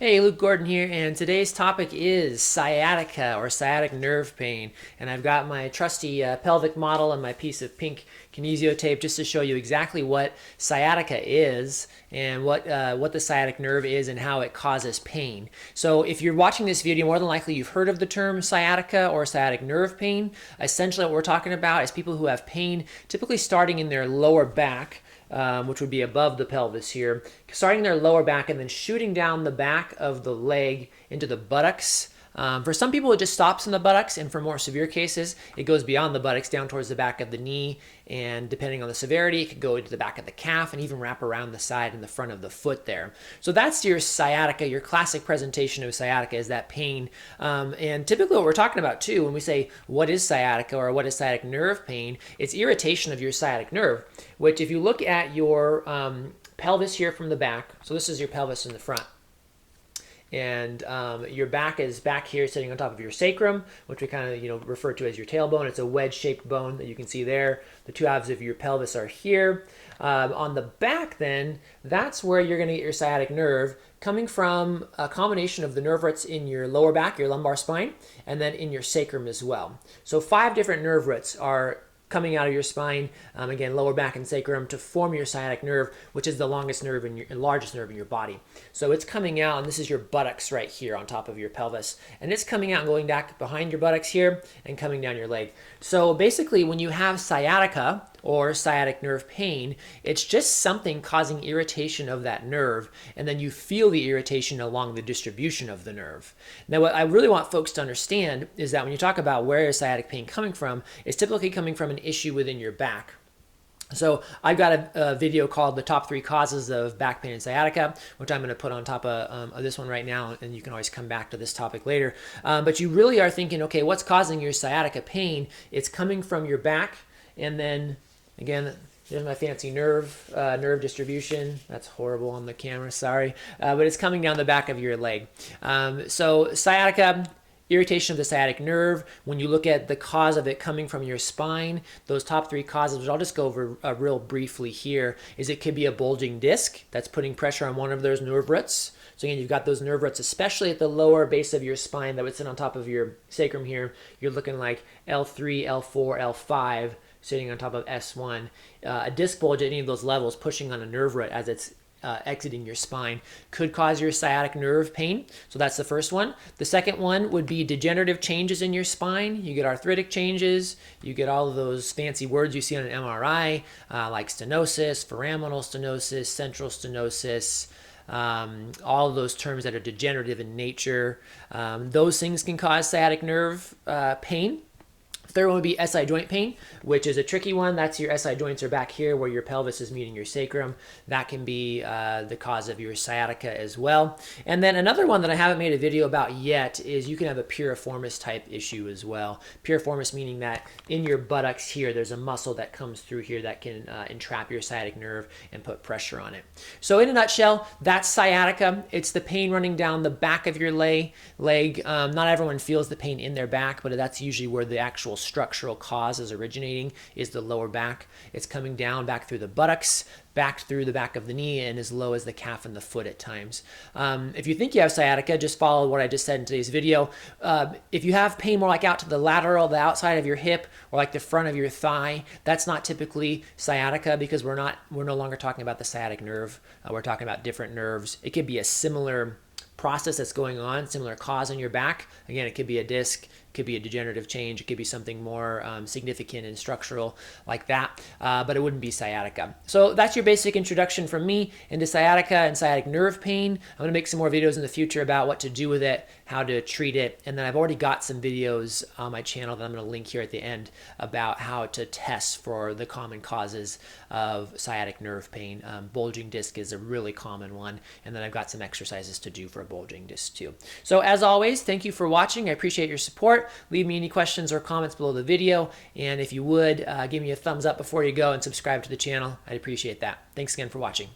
Hey, Luke Gordon here, and today's topic is sciatica or sciatic nerve pain. And I've got my trusty pelvic model and my piece of pink kinesio tape just to show you exactly what sciatica is and what the sciatic nerve is and how it causes pain. So if you're watching this video, more than likely you've heard of the term sciatica or sciatic nerve pain. Essentially what we're talking about is people who have pain typically starting in their lower back, which would be above the pelvis here, starting their lower back and then shooting down the back of the leg into the buttocks. For some people, it just stops in the buttocks, and for more severe cases, it goes beyond the buttocks down towards the back of the knee, and depending on the severity, it could go into the back of the calf and even wrap around the side and the front of the foot there. So that's your sciatica. Your classic presentation of sciatica is that pain. And typically what we're talking about too, when we say what is sciatica or what is sciatic nerve pain, it's irritation of your sciatic nerve, which if you look at your pelvis here from the back, so this is your pelvis in the front, and your back is back here sitting on top of your sacrum, which we kind of refer to as your tailbone. It's a wedge-shaped bone that you can see there. The two halves of your pelvis are here. On the back then, that's where you're going to get your sciatic nerve, coming from a combination of the nerve roots in your lower back, your lumbar spine, and then in your sacrum as well. So 5 different nerve roots are coming out of your spine, again, lower back and sacrum, to form your sciatic nerve, which is the longest nerve and largest nerve in your body. So it's coming out, and this is your buttocks right here on top of your pelvis. And it's coming out and going back behind your buttocks here and coming down your leg. So basically, when you have sciatica or sciatic nerve pain, it's just something causing irritation of that nerve, and then you feel the irritation along the distribution of the nerve. Now, what I really want folks to understand is that when you talk about where is sciatic pain coming from, it's typically coming from an issue within your back. So I've got a video called The Top 3 Causes of Back Pain and Sciatica, which I'm going to put on top of this one right now, and you can always come back to this topic later. But you really are thinking, okay, what's causing your sciatica pain? It's coming from your back, and then again, there's my fancy nerve distribution. That's horrible on the camera, sorry. But it's coming down the back of your leg. So sciatica, irritation of the sciatic nerve. When you look at the cause of it coming from your spine, those top 3 causes, which I'll just go over real briefly here, is it could be a bulging disc that's putting pressure on one of those nerve roots. So again, you've got those nerve roots, especially at the lower base of your spine that would sit on top of your sacrum here. You're looking like L3, L4, L5, sitting on top of S1. A disc bulge at any of those levels pushing on a nerve root as it's exiting your spine could cause your sciatic nerve pain. So that's the first one. The second one would be degenerative changes in your spine. You get arthritic changes. You get all of those fancy words you see on an MRI, like stenosis, foraminal stenosis, central stenosis, all of those terms that are degenerative in nature. Those things can cause sciatic nerve pain. Third one would be SI joint pain, which is a tricky one. That's your SI joints are back here where your pelvis is meeting your sacrum. That can be the cause of your sciatica as well. And then another one that I haven't made a video about yet is you can have a piriformis type issue as well. Piriformis meaning that in your buttocks here, there's a muscle that comes through here that can entrap your sciatic nerve and put pressure on it. So in a nutshell, that's sciatica. It's the pain running down the back of your leg. Not everyone feels the pain in their back, but that's usually where the actual structural cause is originating, is the lower back. It's coming down back through the buttocks, back through the back of the knee, and as low as the calf and the foot at times. If you think you have sciatica, just follow what I just said in today's video. If you have pain more like out to the lateral, the outside of your hip, or like the front of your thigh, that's not typically sciatica, because we're no longer talking about the sciatic nerve. We're talking about different nerves. It could be a similar process that's going on, similar cause in your back. Again, it could be a disc, it could be a degenerative change, it could be something more significant and structural like that, but it wouldn't be sciatica. So that's your basic introduction from me into sciatica and sciatic nerve pain. I'm going to make some more videos in the future about what to do with it, how to treat it, and then I've already got some videos on my channel that I'm going to link here at the end about how to test for the common causes of sciatic nerve pain. Bulging disc is a really common one, and then I've got some exercises to do for a bulging disc too. So as always, thank you for watching. I appreciate your support. Leave me any questions or comments below the video, and if you would, give me a thumbs up before you go and subscribe to the channel. I'd appreciate that. Thanks again for watching.